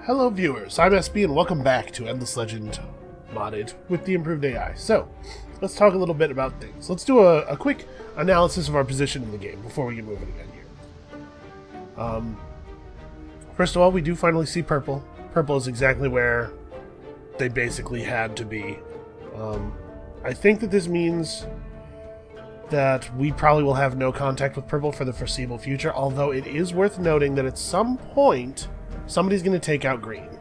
Hello viewers, I'm SB and welcome back to Endless Legend Modded with the improved AI. So, let's talk a little bit about things. Let's do a quick analysis of our position in the game before we get moving again here. First of all, we do finally see purple. Purple is exactly where they basically had to be. I think that this means that we probably will have no contact with purple for the foreseeable future, although it is worth noting that at some point somebody's going to take out green.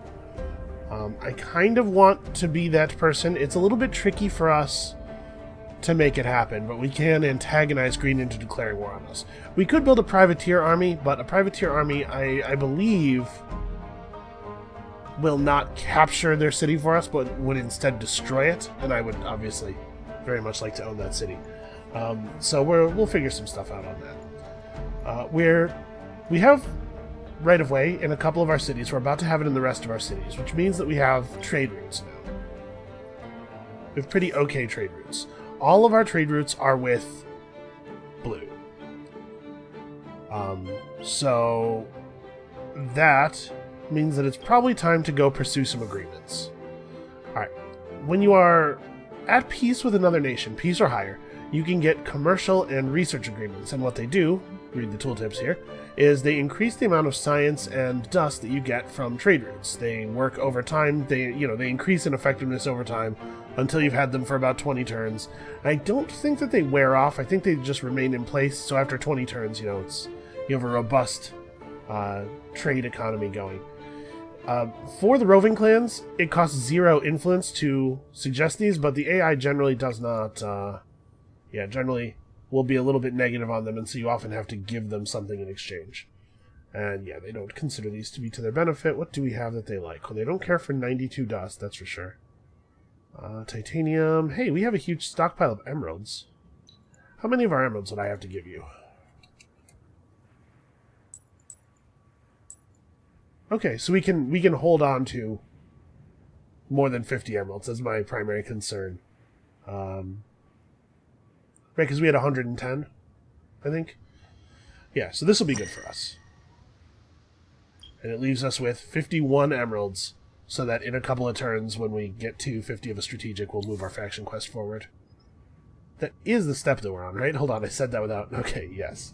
I kind of want to be that person. It's a little bit tricky for us to make it happen, but we can antagonize green into declaring war on us. We could build a privateer army, but a privateer army, I believe, will not capture their city for us, but would instead destroy it, and I would obviously very much like to own that city. So we'll figure some stuff out on that. We have right-of-way in a couple of our cities. We're about to have it in the rest of our cities, which means that we have trade routes now. We have pretty okay trade routes. All of our trade routes are with blue. So that means that it's probably time to go pursue some agreements. Alright, when you are at peace with another nation, peace or higher, you can get commercial and research agreements, and what they do, read the tooltips here, is they increase the amount of science and dust that you get from trade routes. They work over time, they increase in effectiveness over time until you've had them for about 20 turns. I don't think that they wear off, I think they just remain in place, so after 20 turns, you have a robust trade economy going. For the roving clans, it costs 0 influence to suggest these, but the AI generally does not, generally will be a little bit negative on them, and so you often have to give them something in exchange. And yeah, they don't consider these to be to their benefit. What do we have that they like? Well, they don't care for 92 dust, that's for sure. Titanium. Hey, we have a huge stockpile of emeralds. How many of our emeralds would I have to give you? Okay, so we can hold on to more than 50 emeralds. That's my primary concern. Right, because we had 110, I think. Yeah, so this will be good for us. And it leaves us with 51 emeralds, so that in a couple of turns, when we get to 50 of a strategic, we'll move our faction quest forward. That is the step that we're on, right? Hold on, I said that without... Okay, yes.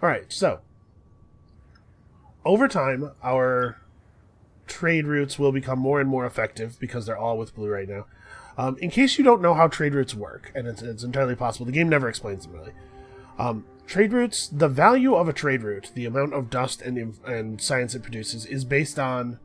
Alright, so over time, our trade routes will become more and more effective because they're all with blue right now. In case you don't know how trade routes work, and it's entirely possible, the game never explains them really. Trade routes, the value of a trade route, the amount of dust and science it produces, is based on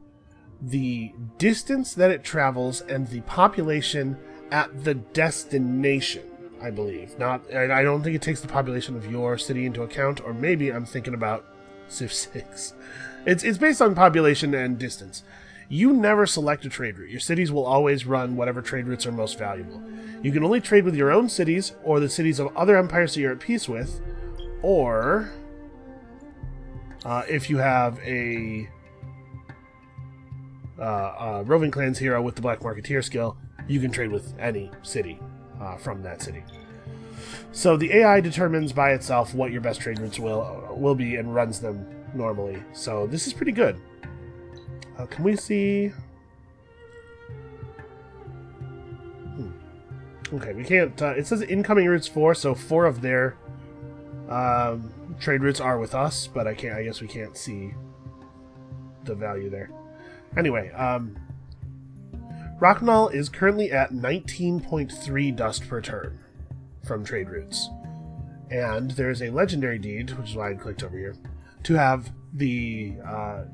the distance that it travels and the population at the destination, I believe. I don't think it takes the population of your city into account, or maybe I'm thinking about Civ 6. It's based on population and distance. You never select a trade route. Your cities will always run whatever trade routes are most valuable. You can only trade with your own cities, or the cities of other empires that you're at peace with, or if you have a roving clans hero with the Black Marketeer skill, you can trade with any city from that city. So the AI determines by itself what your best trade routes will be and runs them normally. So this is pretty good. Can we see... Okay, we can't... it says incoming routes 4, so 4 of their trade routes are with us, but I guess we can't see the value there. Anyway, Rocknall is currently at 19.3 dust per turn from trade routes. And there's a legendary deed, which is why I clicked over here, to have the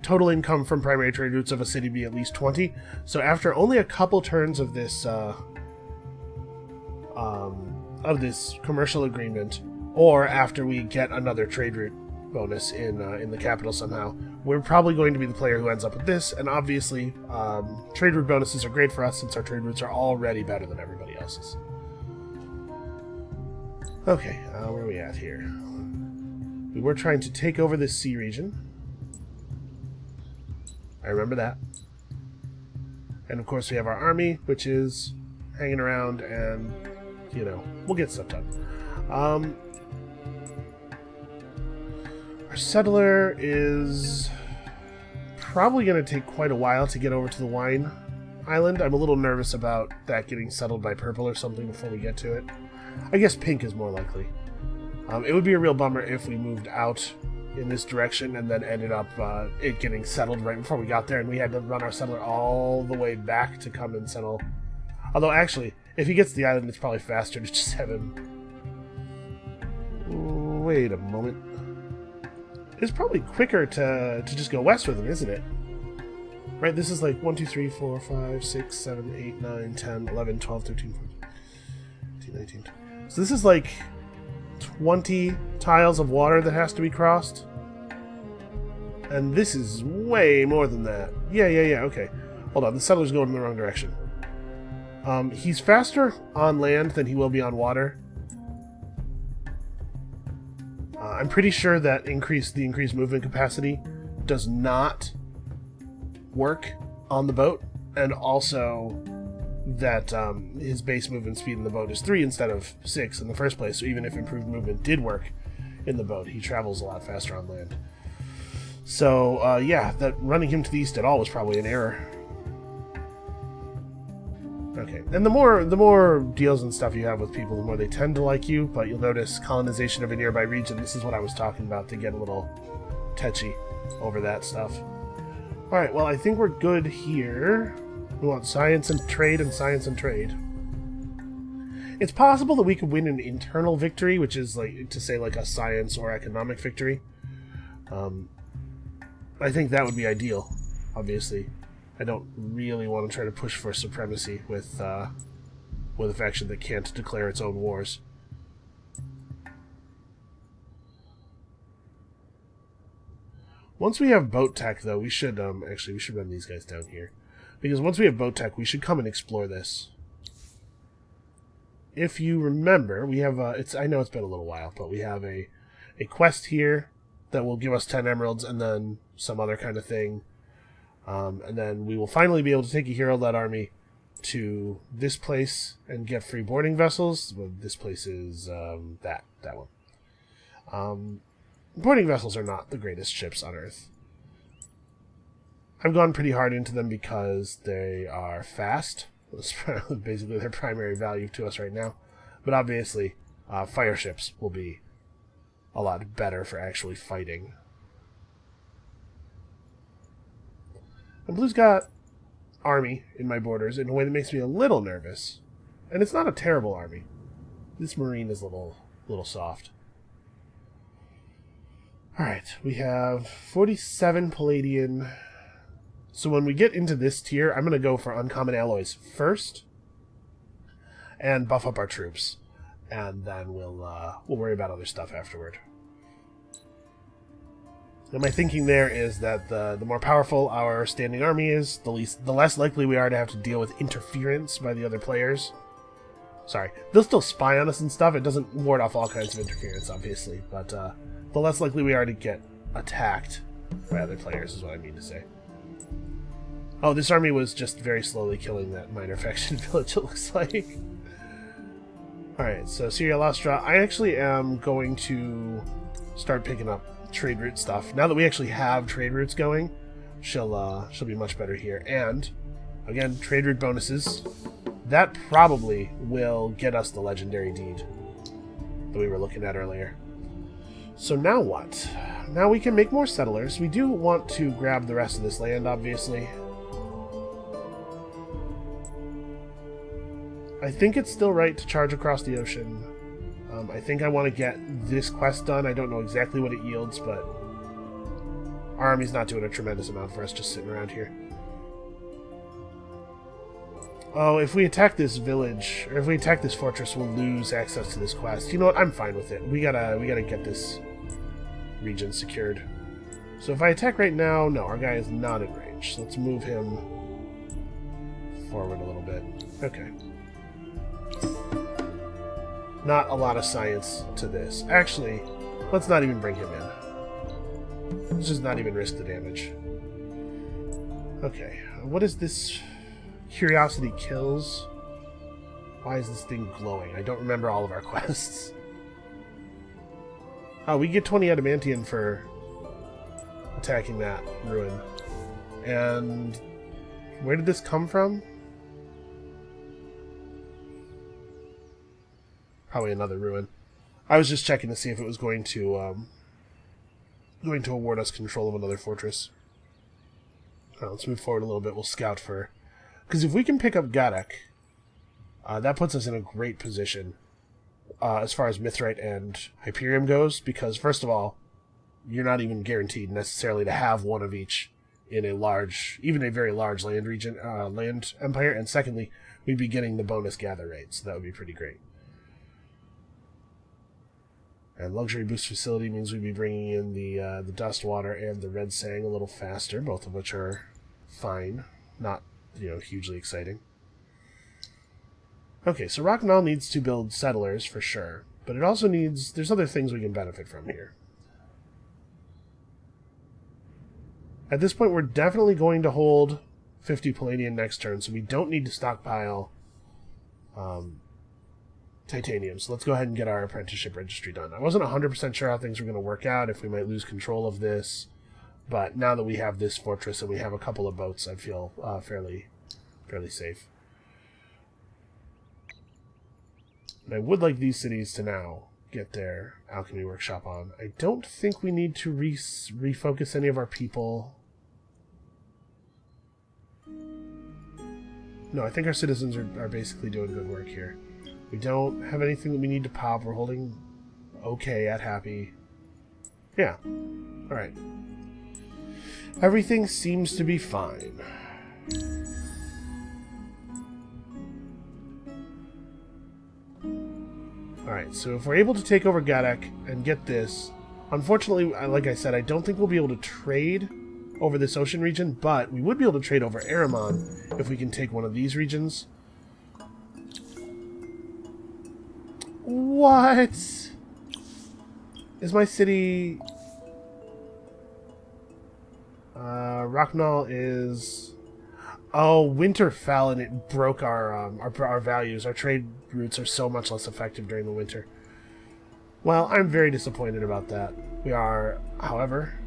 total income from primary trade routes of a city be at least 20. So after only a couple turns of this commercial agreement, or after we get another trade route bonus in the capital somehow, we're probably going to be the player who ends up with this. And obviously, trade route bonuses are great for us since our trade routes are already better than everybody else's. Okay, where are we at here? We were trying to take over this sea region. I remember that. And of course we have our army, which is hanging around, and, we'll get stuff done. Our settler is probably going to take quite a while to get over to the wine island. I'm a little nervous about that getting settled by purple or something before we get to it. I guess pink is more likely. It would be a real bummer if we moved out in this direction and then ended up it getting settled right before we got there, and we had to run our settler all the way back to come and settle. Although, actually, if he gets to the island, it's probably faster to just have him... Wait a moment. It's probably quicker to just go west with him, isn't it? Right, this is like 1, 2, 3, 4, 5, 6, 7, 8, 9, 10, 11, 12, 13, 14, 15, 19, 20. So this is like 20 tiles of water that has to be crossed. And this is way more than that. Yeah, okay. Hold on, the settler's going in the wrong direction. He's faster on land than he will be on water. I'm pretty sure that the increased movement capacity does not work on the boat, and also that his base movement speed in the boat is 3 instead of 6 in the first place, so even if improved movement did work in the boat, he travels a lot faster on land. So, yeah, that running him to the east at all was probably an error. Okay, and the more deals and stuff you have with people, the more they tend to like you, but you'll notice colonization of a nearby region. This is what I was talking about, to get a little tetchy over that stuff. Alright, well, I think we're good here. We want science and trade and science and trade. It's possible that we could win an internal victory, which is like to say like a science or economic victory. I think that would be ideal, obviously. I don't really want to try to push for supremacy with a faction that can't declare its own wars. Once we have boat tech, though, we should actually we should run these guys down here, because once we have boat tech, we should come and explore this. If you remember, we have I know it's been a little while, but we have a quest here that will give us 10 emeralds and then some other kind of thing. And then we will finally be able to take a hero-led army to this place and get free boarding vessels. Well, this place is that one. Boarding vessels are not the greatest ships on Earth. I've gone pretty hard into them because they are fast. That's basically their primary value to us right now. But obviously, fire ships will be a lot better for actually fighting. And Blue's got army in my borders in a way that makes me a little nervous. And it's not a terrible army. This Marine is a little soft. Alright, we have 47 Palladian. So when we get into this tier, I'm going to go for uncommon alloys first. And buff up our troops. And then we'll worry about other stuff afterward. And my thinking there is that the more powerful our standing army is, the less likely we are to have to deal with interference by the other players. Sorry, they'll still spy on us and stuff. It doesn't ward off all kinds of interference, obviously, but the less likely we are to get attacked by other players is what I mean to say. Oh, this army was just very slowly killing that minor faction village, it looks like. Alright, so Syria Lastra, I actually am going to start picking up trade route stuff. Now that we actually have trade routes going, she'll be much better here. And again, trade route bonuses. That probably will get us the legendary deed that we were looking at earlier. So now what? Now we can make more settlers. We do want to grab the rest of this land, obviously. I think it's still right to charge across the ocean. I think I want to get this quest done. I don't know exactly what it yields, but our army's not doing a tremendous amount for us just sitting around here. Oh, if we attack this village, or if we attack this fortress, we'll lose access to this quest. You know what? I'm fine with it. We gotta get this region secured. So if I attack right now, no, our guy is not in range. So let's move him forward a little bit. Okay. Not a lot of science to this. Actually, let's not even bring him in. Let's just not even risk the damage. Okay, what is this? Curiosity kills. Why is this thing glowing? I don't remember all of our quests. Oh, we get 20 adamantium for attacking that ruin. And where did this come from? Probably another ruin. I was just checking to see if it was going to award us control of another fortress. Let's move forward a little bit. We'll scout for... Because if we can pick up Gadek, that puts us in a great position as far as Mithrite and Hyperium goes, because first of all, you're not even guaranteed necessarily to have one of each in a large, even a very large land region, land empire, and secondly, we'd be getting the bonus gather rate, so that would be pretty great. And Luxury Boost Facility means we'd be bringing in the Dust Water and the Red Sang a little faster, both of which are fine, not, hugely exciting. Okay, so Rocknall needs to build settlers for sure, but it also needs... There's other things we can benefit from here. At this point, we're definitely going to hold 50 Palladium next turn, so we don't need to stockpile titanium. So let's go ahead and get our apprenticeship registry done. I wasn't 100% sure how things were going to work out, if we might lose control of this, but now that we have this fortress and we have a couple of boats, I feel fairly safe. And I would like these cities to now get their alchemy workshop on. I don't think we need to refocus any of our people. No, I think our citizens are basically doing good work here. We don't have anything that we need to pop. We're holding okay at happy. Yeah. Alright. Everything seems to be fine. Alright, so if we're able to take over Gadek and get this... Unfortunately, like I said, I don't think we'll be able to trade over this ocean region, but we would be able to trade over Ahriman if we can take one of these regions. What? Is my city... Rocknall is... Oh, winter fell and it broke our values. Our trade routes are so much less effective during the winter. Well, I'm very disappointed about that. We are, however,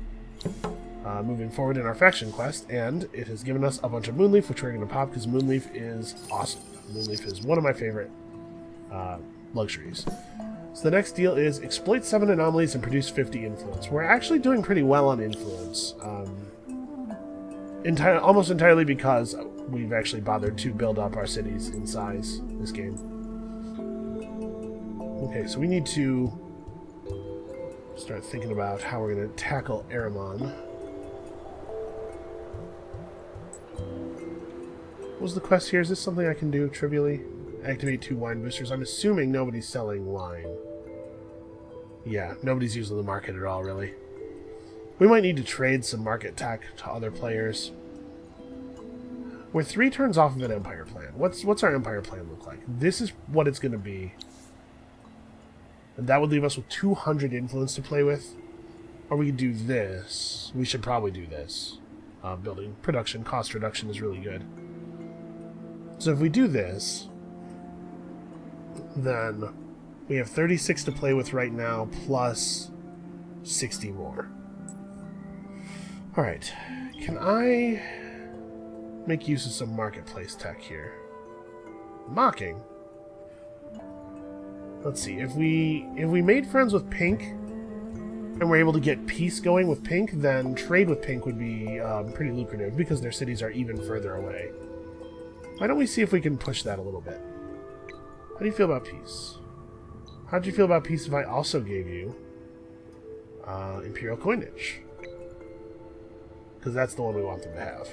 moving forward in our faction quest, and it has given us a bunch of Moonleaf, which we're going to pop because Moonleaf is awesome. Moonleaf is one of my favorite luxuries. So the next deal is exploit 7 anomalies and produce 50 influence. We're actually doing pretty well on influence. Almost entirely because we've actually bothered to build up our cities in size this game. Okay, so we need to start thinking about how we're going to tackle Ahriman. What was the quest here? Is this something I can do trivially? Activate 2 wine boosters. I'm assuming nobody's selling wine. Yeah, nobody's using the market at all, really. We might need to trade some market tech to other players. We're 3 turns off of an empire plan. What's our empire plan look like? This is what it's going to be. And that would leave us with 200 influence to play with. Or we could do this. We should probably do this. Building production, cost reduction is really good. So if we do this, then we have 36 to play with right now, plus 60 more. Alright, can I make use of some marketplace tech here? Mocking? Let's see, if we made friends with Pink, and we're able to get peace going with Pink, then trade with Pink would be pretty lucrative, because their cities are even further away. Why don't we see if we can push that a little bit? How do you feel about peace? How do you feel about peace if I also gave you Imperial coinage? Because that's the one we want them to have.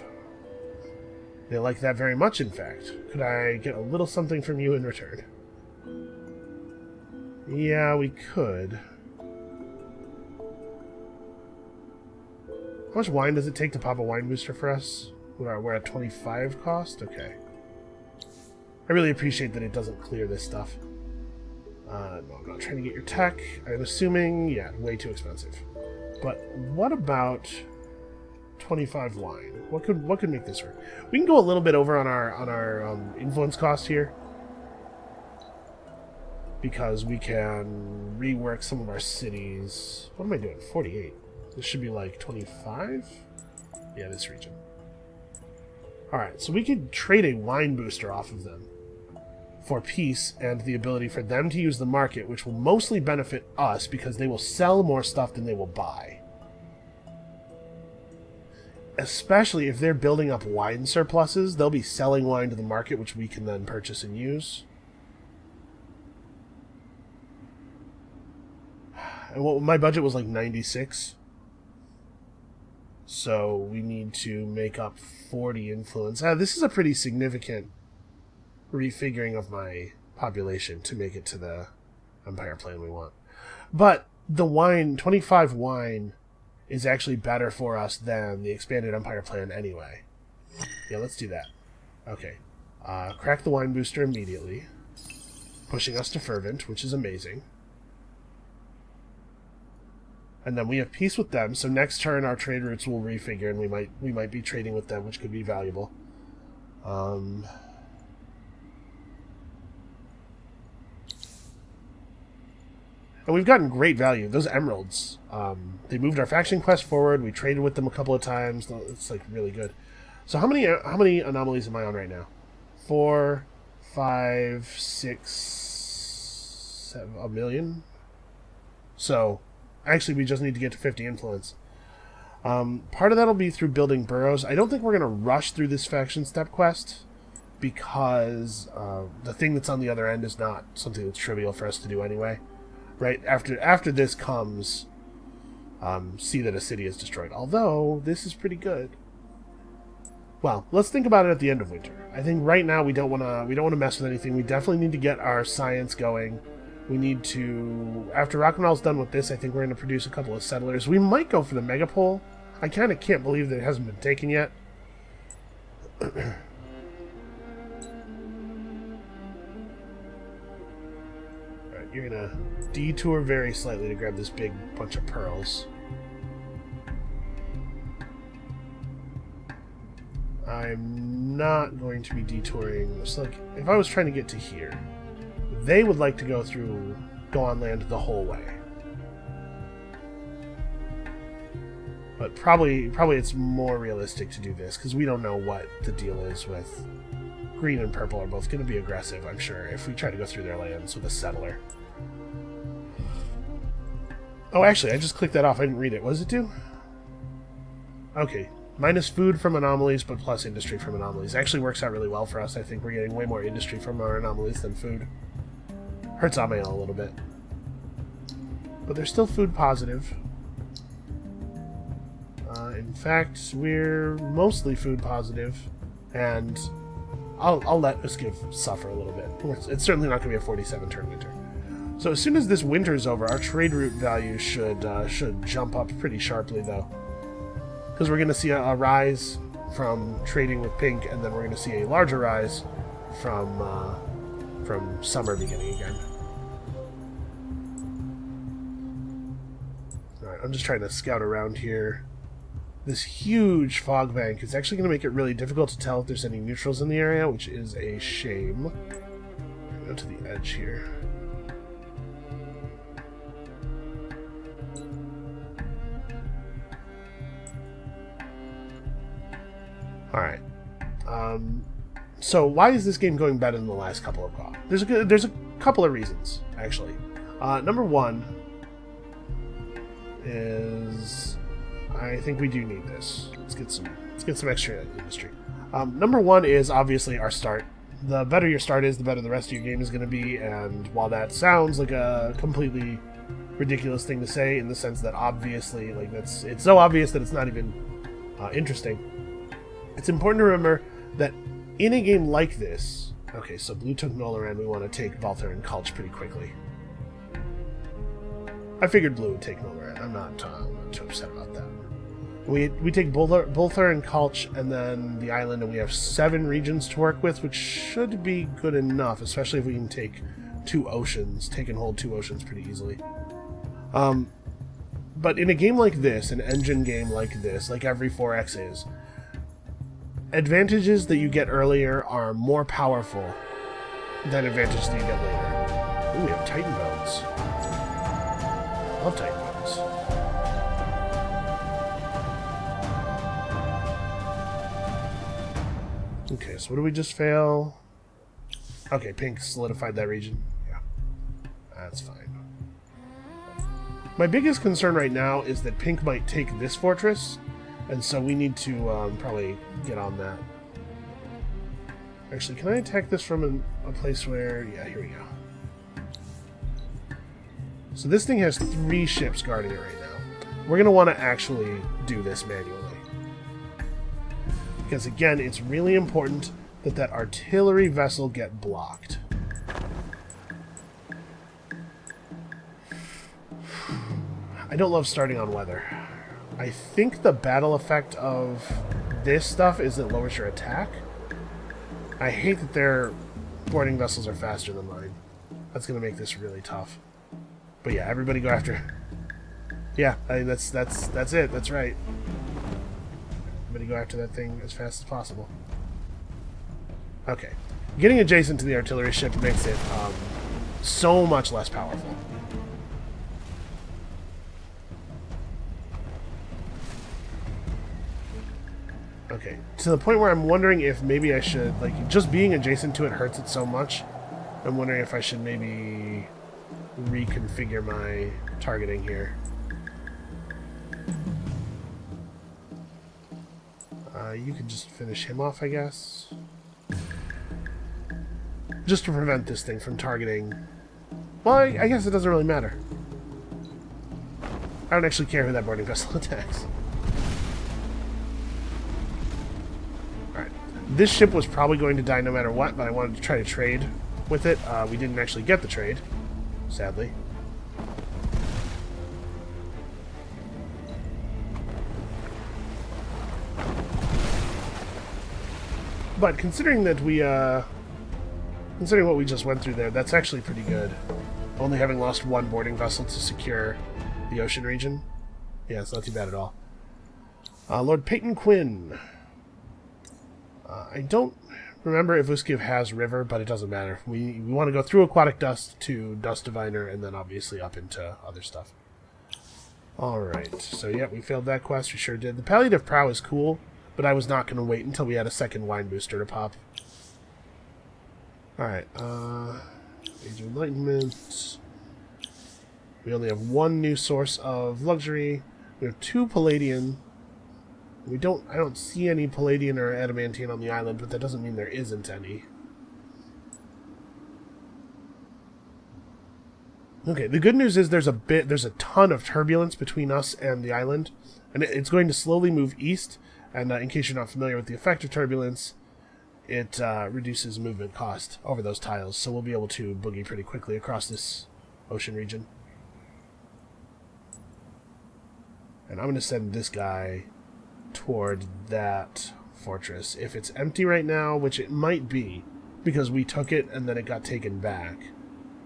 They like that very much, in fact. Could I get a little something from you in return? Yeah, we could. How much wine does it take to pop a wine booster for us? We're at 25 cost? Okay. I really appreciate that it doesn't clear this stuff. No, I'm not trying to get your tech. I'm assuming, yeah, way too expensive. But what about 25 wine? What could make this work? We can go a little bit over on our influence cost here, because we can rework some of our cities. What am I doing? 48. This should be like 25. Yeah, this region. Alright, so we could trade a wine booster off of them for peace and the ability for them to use the market, which will mostly benefit us because they will sell more stuff than they will buy. Especially if they're building up wine surpluses, they'll be selling wine to the market, which we can then purchase and use. And my budget was like 96. So we need to make up 40 influence. This is a pretty significant refiguring of my population to make it to the empire plan we want. But the wine, 25 wine, is actually better for us than the expanded empire plan anyway. Yeah, let's do that. Okay. Crack the wine booster immediately, pushing us to fervent, which is amazing. And then we have peace with them, so next turn our trade routes will refigure, and we might be trading with them, which could be valuable. And we've gotten great value. Those emeralds, they moved our faction quest forward. We traded with them a couple of times. It's like really good. So how many anomalies am I on right now? 4, 5, 6, 7, a million. So actually, we just need to get to 50 influence. Part of that will be through building burrows. I don't think we're going to rush through this faction step quest because the thing that's on the other end is not something that's trivial for us to do anyway. Right after this comes, see that a city is destroyed. Although this is pretty good. Well, let's think about it at the end of winter. I think right now we don't want to mess with anything. We definitely need to get our science going. We need to, after Rock'n'Roll's done with this, I think we're going to produce a couple of settlers. We might go for the megapole. I kind of can't believe that it hasn't been taken yet. Alright, you're going to detour very slightly to grab this big bunch of pearls. I'm not going to be detouring this. Like, if I was trying to get to here, they would like to go on land the whole way. But probably it's more realistic to do this, because we don't know what the deal is with green and purple are both going to be aggressive, I'm sure, if we try to go through their lands with a settler. Oh, actually, I just clicked that off. I didn't read it. What does it do? Okay. Minus food from anomalies, but plus industry from anomalies. Actually works out really well for us. I think we're getting way more industry from our anomalies than food. Hurts Amael a little bit. But they're still food positive. In fact, we're mostly food positive. And I'll let Uskiv suffer a little bit. It's certainly not going to be a 47 turn winter. So as soon as this winter's over, our trade route value should jump up pretty sharply, though. Because we're going to see a rise from trading with pink, and then we're going to see a larger rise from summer beginning again. Alright, I'm just trying to scout around here. This huge fog bank is actually going to make it really difficult to tell if there's any neutrals in the area, which is a shame. Go to the edge here. Alright. So why is this game going better than the last couple of GoG? There's a couple of reasons, actually. Number one is I think we do need this. Let's get some extra industry. Number one is obviously our start. The better your start is, the better the rest of your game is going to be, and while that sounds like a completely ridiculous thing to say in the sense that obviously, like, it's so obvious that it's not even interesting, it's important to remember that in a game like this... Okay, so blue took Nolaran, we want to take Balthur and Kulch pretty quickly. I figured blue would take Nolaran. I'm not too upset about that. We take Balthur and Kulch and then the island, and we have 7 regions to work with, which should be good enough, especially if we can take 2 oceans. Take and hold 2 oceans pretty easily. But in a game like this, an engine game like this, like every 4X is, advantages that you get earlier are more powerful than advantages that you get later. Ooh, we have Titan Bones. Love Titan Bones. Okay, so what did we just fail? Okay, pink solidified that region. Yeah, that's fine. My biggest concern right now is that pink might take this fortress, and so we need to probably get on that. Actually, can I attack this from a place where... Yeah, here we go. So this thing has 3 ships guarding it right now. We're going to want to actually do this manually. Because again, it's really important that that artillery vessel get blocked. I don't love starting on weather. I think the battle effect of this stuff is it lowers your attack. I hate that their boarding vessels are faster than mine. That's going to make this really tough. But yeah, everybody go after... Yeah, I mean, that's it. That's right. Everybody go after that thing as fast as possible. Okay. Getting adjacent to the artillery ship makes it so much less powerful. Okay, to the point where I'm wondering if maybe I should, like, just being adjacent to it hurts it so much. I'm wondering if I should maybe reconfigure my targeting here. You can just finish him off, I guess. Just to prevent this thing from targeting... Well, I guess it doesn't really matter. I don't actually care who that boarding vessel attacks. Alright. This ship was probably going to die no matter what, but I wanted to try to trade with it. We didn't actually get the trade, sadly. But considering that we, considering what we just went through there, that's actually pretty good. Only having lost 1 boarding vessel to secure the ocean region. Yeah, it's not too bad at all. Lord Peyton Quinn. I don't remember if Uskiv has river, but it doesn't matter. We want to go through Aquatic Dust to Dust Diviner, and then obviously up into other stuff. Alright, so yeah, we failed that quest, we sure did. The Palliative Prow is cool, but I was not going to wait until we had a second wine booster to pop. Alright, Age of Enlightenment. We only have 1 new source of luxury. We have 2 Palladian. I don't see any Palladian or Adamantian on the island, but that doesn't mean there isn't any. Okay, the good news is there's a ton of turbulence between us and the island, and it's going to slowly move east. And in case you're not familiar with the effect of turbulence, it reduces movement cost over those tiles, so we'll be able to boogie pretty quickly across this ocean region. And I'm going to send this guy toward that fortress. If it's empty right now, which it might be, because we took it and then it got taken back,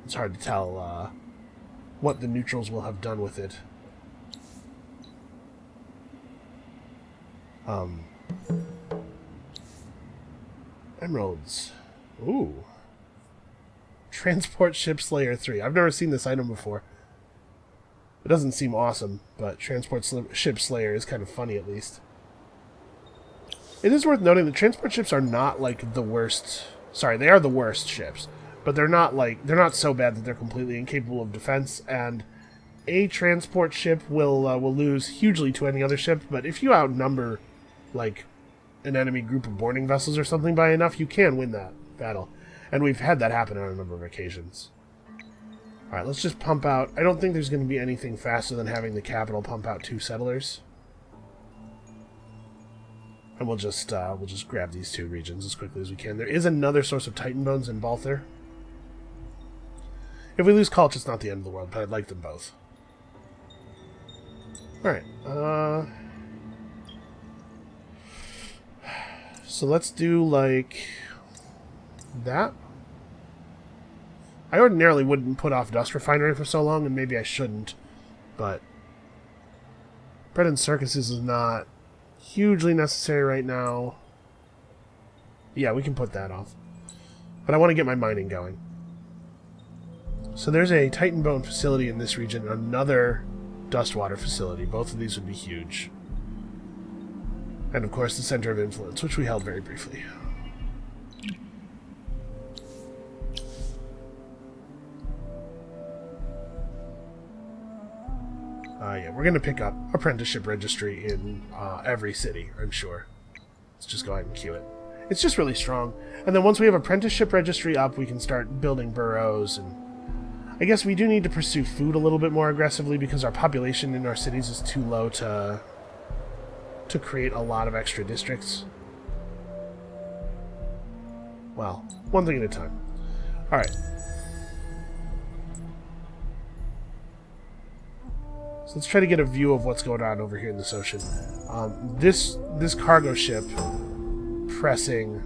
it's hard to tell what the neutrals will have done with it. Emeralds. Ooh. Transport Ship Slayer 3. I've never seen this item before. It doesn't seem awesome, but Transport Ship Slayer is kind of funny at least. It is worth noting that transport ships are not like the worst... Sorry, they are the worst ships, but they're not so bad that they're completely incapable of defense, and a transport ship will lose hugely to any other ship, but if you outnumber like an enemy group of boarding vessels or something by enough, you can win that battle. And we've had that happen on a number of occasions. Alright, let's just pump out... I don't think there's going to be anything faster than having the capital pump out 2 settlers. And we'll just grab these 2 regions as quickly as we can. There is another source of Titan Bones in Balther. If we lose Kulch, it's not the end of the world, but I'd like them both. Alright, so let's do, like, that. I ordinarily wouldn't put off Dust Refinery for so long, and maybe I shouldn't, but Bread and Circuses is not hugely necessary right now. Yeah, we can put that off. But I want to get my mining going. So there's a Titan Bone facility in this region, another Dustwater facility. Both of these would be huge. And of course the Center of Influence, which we held very briefly. yeah, we're going to pick up apprenticeship registry in every city, I'm sure. Let's just go ahead and queue it. It's just really strong. And then once we have apprenticeship registry up, we can start building boroughs. And I guess we do need to pursue food a little bit more aggressively because our population in our cities is too low to create a lot of extra districts. Well, one thing at a time. Alright. So let's try to get a view of what's going on over here in this ocean. This cargo ship pressing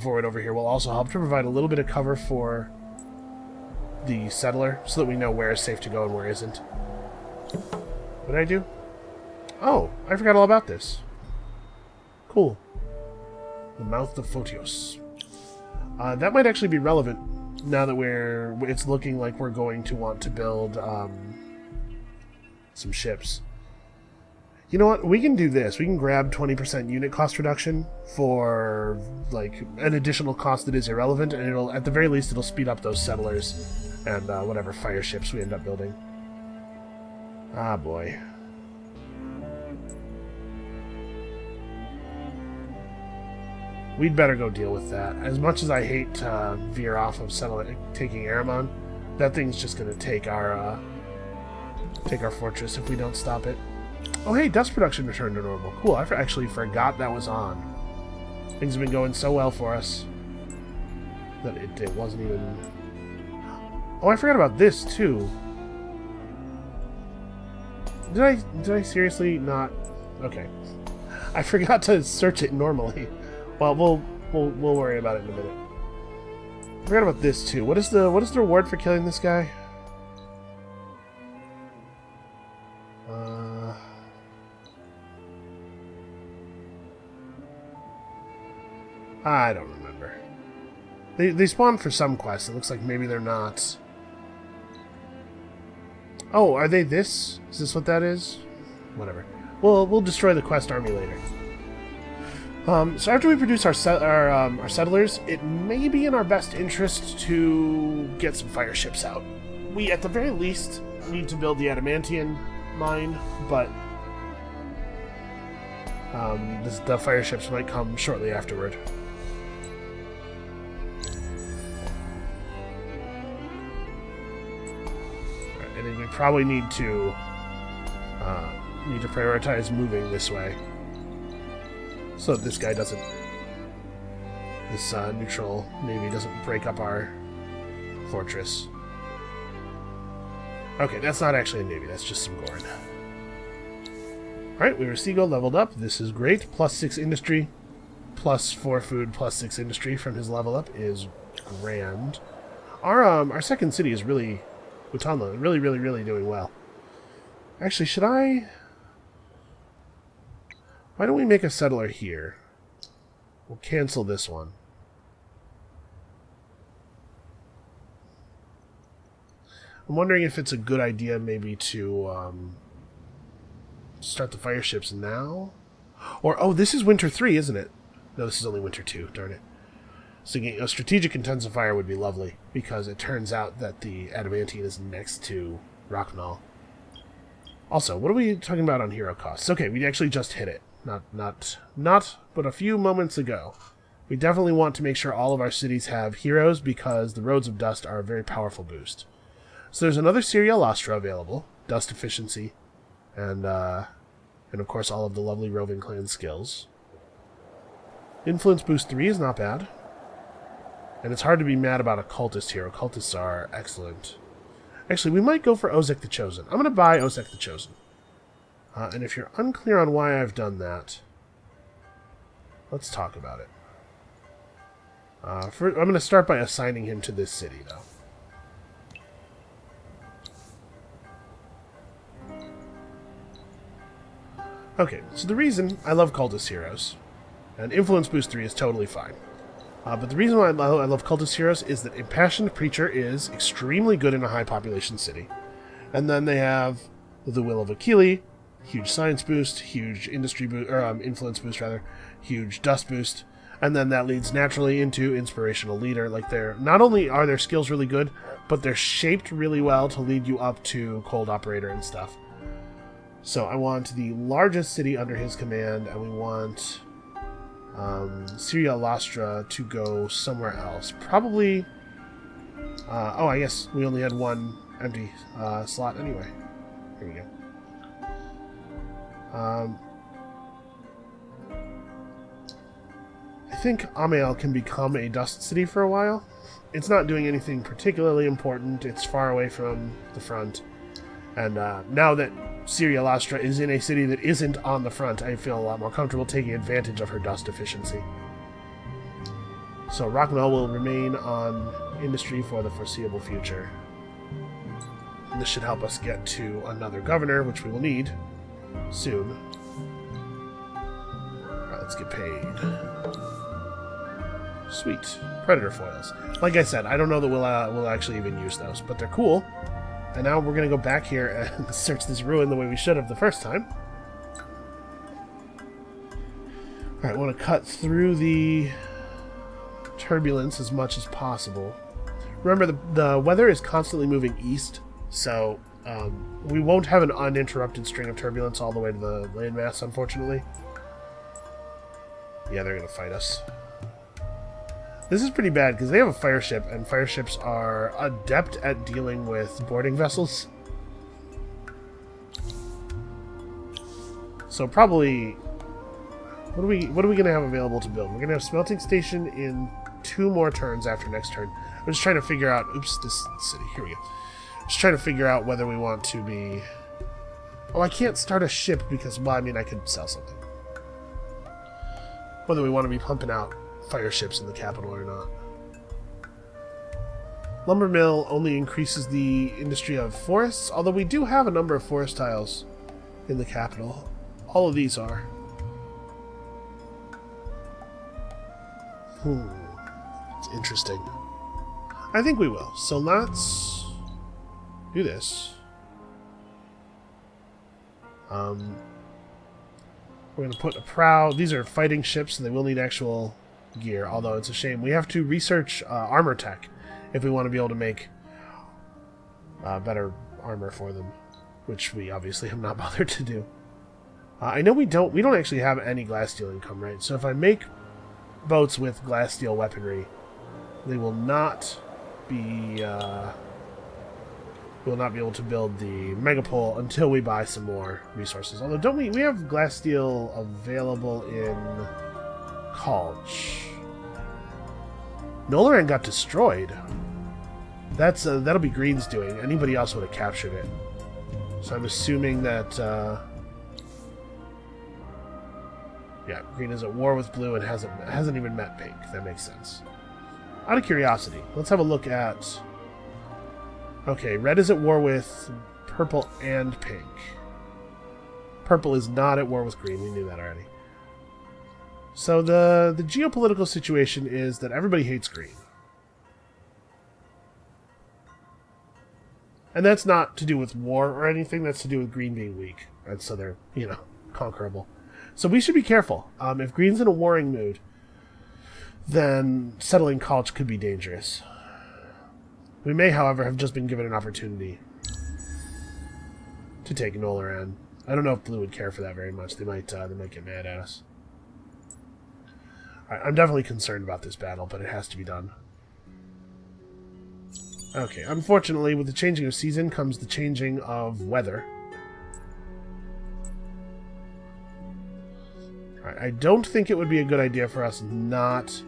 forward over here will also help to provide a little bit of cover for the settler so that we know where is safe to go and where isn't. What did I do? Oh, I forgot all about this. Cool. The Mouth of Photios. That might actually be relevant now that it's looking like we're going to want to build some ships. You know what? We can do this. We can grab 20% unit cost reduction for like an additional cost that is irrelevant, and it'll, at the very least, it'll speed up those settlers and whatever fire ships we end up building. Ah, boy. We'd better go deal with that. As much as I hate to veer off of taking Aramon, that thing's just going to take our fortress if we don't stop it. Oh, hey, dust production returned to normal. Cool, I actually forgot that was on. Things have been going so well for us that it wasn't even... Oh, I forgot about this, too. Did I seriously not... Okay. I forgot to search it normally. Well, we'll worry about it in a minute. I forgot about this too. What is the reward for killing this guy? I don't remember. They spawn for some quests. It looks like maybe they're not. Oh, are they this? Is this what that is? Whatever. We'll destroy the quest army later. So after we produce our settlers, it may be in our best interest to get some fire ships out. We, at the very least, need to build the Adamantian mine, but the fire ships might come shortly afterward. Right, and then we probably need to prioritize moving this way. So that this guy doesn't... This neutral navy doesn't break up our fortress. Okay, that's not actually a navy, that's just some Gorn. Alright, we were Seagull leveled up. This is great. +6 industry, +4 food, +6 industry from his level up is grand. Our second city is really... Utanla, really doing well. Actually, should I... Why don't we make a settler here? We'll cancel this one. I'm wondering if it's a good idea maybe to start the fire ships now? Or, oh, this is Winter 3, isn't it? No, this is only Winter 2, darn it. So a strategic intensifier would be lovely, because it turns out that the Adamantian is next to Rocknall. Also, what are we talking about on hero costs? Okay, we actually just hit it. Not, but a few moments ago. We definitely want to make sure all of our cities have heroes because the Roads of Dust are a very powerful boost. So there's another Serial Astra available, Dust Efficiency, and of course all of the lovely Roving Clan skills. Influence Boost 3 is not bad. And it's hard to be mad about a Cultist hero. Cultists are excellent. Actually, we might go for Ozek the Chosen. I'm going to buy Ozek the Chosen. And if you're unclear on why I've done that, let's talk about it. I'm going to start by assigning him to this city, though. Okay, so the reason I love Cultist heroes, and Influence Boost 3 is totally fine, but the reason why I love Cultist heroes is that Impassioned Preacher is extremely good in a high population city. And then they have the Will of Akili, huge science boost, huge industry boost, or influence boost rather, huge dust boost. And then that leads naturally into Inspirational Leader. Like, not only are their skills really good, but they're shaped really well to lead you up to Cold Operator and stuff. So I want the largest city under his command, and we want Syria Lastra to go somewhere else. Probably... oh, I guess we only had one empty slot anyway. Here we go. I think Amael can become a dust city for a while. It's not doing anything particularly important. It's far away from the front. And now that Syria Lastra is in a city that isn't on the front, I feel a lot more comfortable taking advantage of her dust efficiency. So Rockmell will remain on industry for the foreseeable future. And this should help us get to another governor, which we will need soon. Alright, let's get paid. Sweet. Predator foils. Like I said, I don't know that we'll actually even use those, but they're cool. And now we're going to go back here and search this ruin the way we should have the first time. Alright, I want to cut through the turbulence as much as possible. Remember, the weather is constantly moving east, so we won't have an uninterrupted string of turbulence all the way to the landmass, unfortunately. Yeah, they're going to fight us. This is pretty bad, because they have a fire ship, and fire ships are adept at dealing with boarding vessels. So probably... What are we going to have available to build? We're going to have smelting station in 2 more turns after next turn. I'm just trying to figure out... Oops, this city. Here we go. Just trying to figure out whether we want to be... Oh, I can't start a ship because... Well, I mean, I could sell something. Whether we want to be pumping out fire ships in the capital or not. Lumber mill only increases the industry of forests, although we do have a number of forest tiles in the capital. All of these are. It's interesting. I think we will. So let's do this. We're going to put a prow. These are fighting ships, so they will need actual gear, although it's a shame. We have to research armor tech if we want to be able to make better armor for them, which we obviously have not bothered to do. I know we don't actually have any glass steel income, right? So if I make boats with glass steel weaponry, they will not be we will not be able to build the megapole until we buy some more resources. Although, don't we have glass steel available in Kalch? Nolaran got destroyed. That'll be Green's doing. Anybody else would have captured it. So I'm assuming that yeah, Green is at war with Blue and hasn't even met Pink. That makes sense. Out of curiosity, let's have a look at... Okay, Red is at war with Purple and Pink. Purple is not at war with Green. We knew that already. So the geopolitical situation is that everybody hates Green. And that's not to do with war or anything. That's to do with Green being weak. And so they're, conquerable. So we should be careful. If Green's in a warring mood, then settling Kalch could be dangerous. We may, however, have just been given an opportunity to take Nolaran. I don't know if Blue would care for that very much. They might get mad at us. Alright, I'm definitely concerned about this battle, but it has to be done. Okay, unfortunately, with the changing of season comes the changing of weather. Alright, I don't think it would be a good idea for us not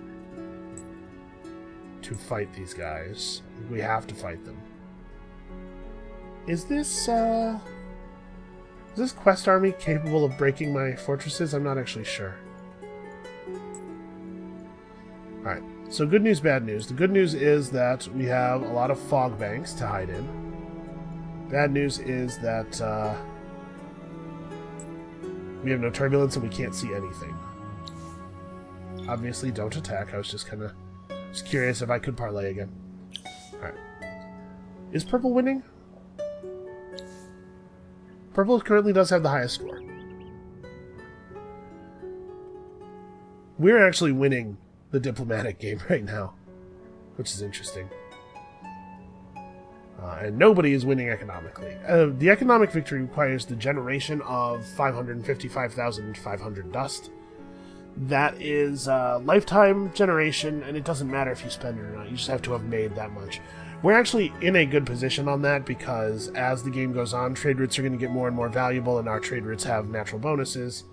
to fight these guys. We have to fight them. Is this quest army capable of breaking my fortresses? I'm not actually sure. Alright, so good news, bad news. The good news is that we have a lot of fog banks to hide in. Bad news is that we have no turbulence and we can't see anything. Obviously, don't attack. I was just kind of curious if I could parlay again. Alright. Is Purple winning? Purple currently does have the highest score. We're actually winning the diplomatic game right now, which is interesting. And nobody is winning economically. The economic victory requires the generation of 555,500 dust. That is lifetime generation, and it doesn't matter if you spend it or not. You just have to have made that much. We're actually in a good position on that because as the game goes on, trade routes are going to get more and more valuable, and our trade routes have natural bonuses,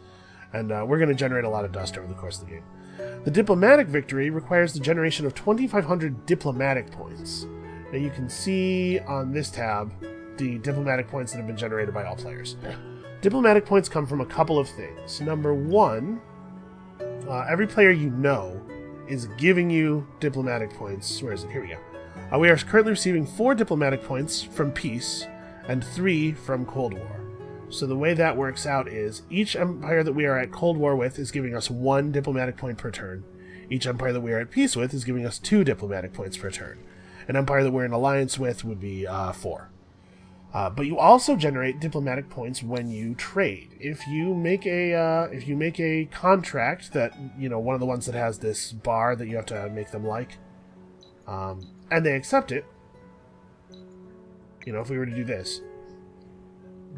and we're going to generate a lot of dust over the course of the game. The diplomatic victory requires the generation of 2,500 diplomatic points. Now you can see on this tab the diplomatic points that have been generated by all players. Diplomatic points come from a couple of things. Number one, every player you know is giving you diplomatic points. Where is it? Here we go. We are currently receiving 4 diplomatic points from peace and 3 from Cold War. So the way that works out is each empire that we are at Cold War with is giving us 1 diplomatic point per turn. Each empire that we are at peace with is giving us 2 diplomatic points per turn. An empire that we're in alliance with would be 4. But you also generate diplomatic points when you trade. If you make a contract that, you know, one of the ones that has this bar that you have to make them like, and they accept it, you know, if we were to do this,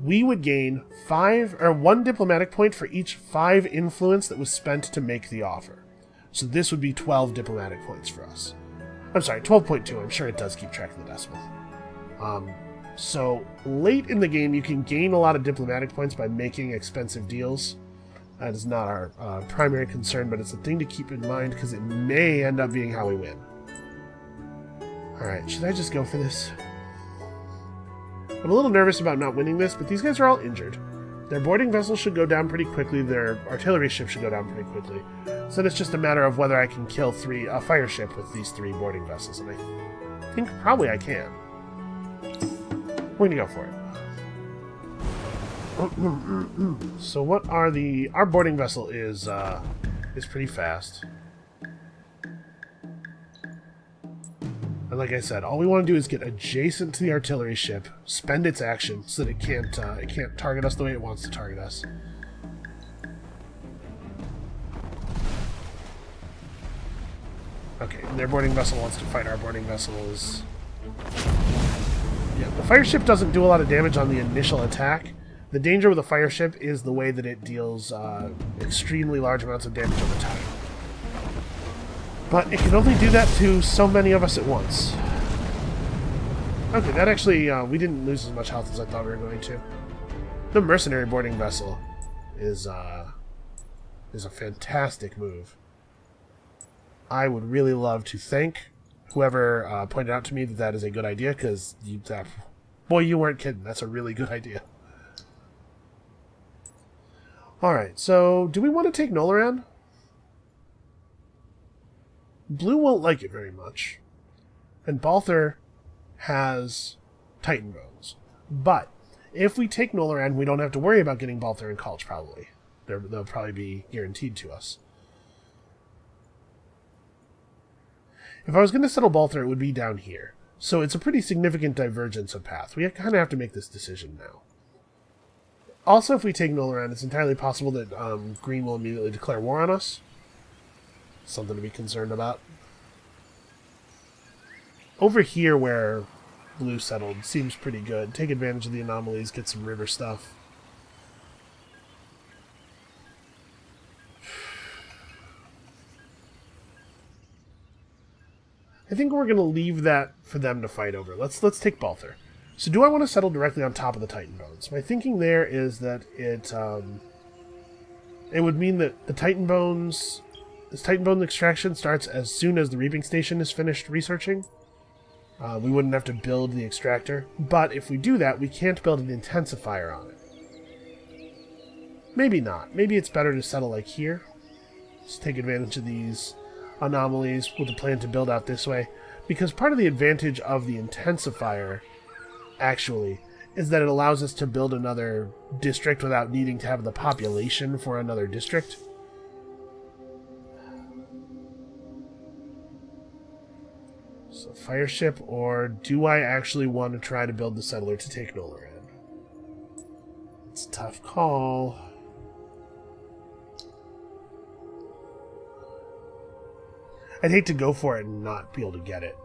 we would gain 1 diplomatic point for each 5 influence that was spent to make the offer. So this would be 12 diplomatic points for us. I'm sorry, 12.2. I'm sure it does keep track of the decimal. So late in the game, you can gain a lot of diplomatic points by making expensive deals. That is not our primary concern, but it's a thing to keep in mind because it may end up being how we win. Alright, should I just go for this? I'm a little nervous about not winning this, but these guys are all injured. Their boarding vessel should go down pretty quickly, their artillery ship should go down pretty quickly. So then it's just a matter of whether I can kill a fire ship with these 3 boarding vessels, and I think probably I can. We're gonna go for it. So what are our boarding vessel is pretty fast. And like I said, all we want to do is get adjacent to the artillery ship, spend its action so that it can't target us the way it wants to target us. Okay, and their boarding vessel wants to fight our boarding vessels. Yeah, the fire ship doesn't do a lot of damage on the initial attack. The danger with a fire ship is the way that it deals extremely large amounts of damage over time. But it can only do that to so many of us at once. Okay, that actually, we didn't lose as much health as I thought we were going to. The mercenary boarding vessel is a fantastic move. I would really love to thank whoever pointed out to me that that is a good idea, because boy, you weren't kidding. That's a really good idea. Alright, so do we want to take Noloran? Blue won't like it very much. And Balther has Titan Bones. But if we take Noloran, we don't have to worry about getting Balther and Kalch, probably. They'll probably be guaranteed to us. If I was going to settle Balther, it would be down here. So it's a pretty significant divergence of path. We kind of have to make this decision now. Also, if we take Noloran, it's entirely possible that Green will immediately declare war on us. Something to be concerned about. Over here where Blue settled seems pretty good. Take advantage of the anomalies, get some river stuff. I think we're going to leave that for them to fight over. Let's take Balther. So do I want to settle directly on top of the Titan Bones? My thinking there is that it would mean that the Titan Bones... This Titan Bone extraction starts as soon as the reaping station is finished researching. We wouldn't have to build the extractor. But if we do that, we can't build an intensifier on it. Maybe not. Maybe it's better to settle like here. Just take advantage of these anomalies with a plan to build out this way. Because part of the advantage of the intensifier, actually, is that it allows us to build another district without needing to have the population for another district. So fire ship, or do I actually want to try to build the settler to take Noloran? It's a tough call. I'd hate to go for it and not be able to get it.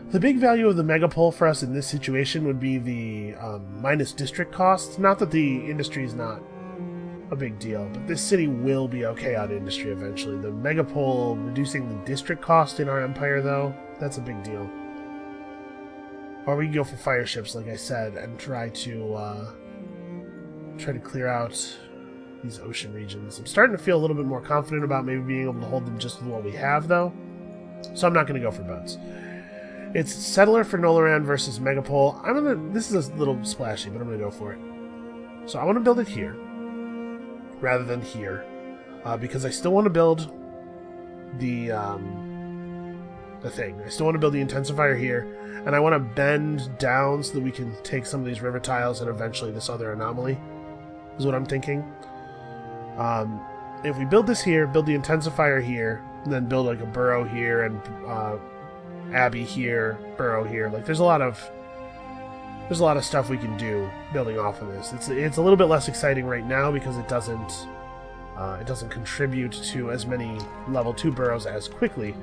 The big value of the megapole for us in this situation would be the minus district cost. Not that the industry is not a big deal, but this city will be okay on industry eventually. The megapole reducing the district cost in our empire, though, that's a big deal. Or we can go for fire ships, like I said, and try to clear out these ocean regions. I'm starting to feel a little bit more confident about maybe being able to hold them just with what we have, though. So I'm not going to go for boats. It's Settler for Nolaran versus Megapole. This is a little splashy, but I'm going to go for it. So I want to build it here, rather than here, because I still want to build the thing. I still want to build the intensifier here, and I want to bend down so that we can take some of these river tiles and eventually this other anomaly, is what I'm thinking. If we build this here, build the intensifier here, and then build like a burrow here and Abbey here, burrow here. Like there's a lot of stuff we can do building off of this. It's a little bit less exciting right now because it doesn't contribute to as many level 2 burrows as quickly,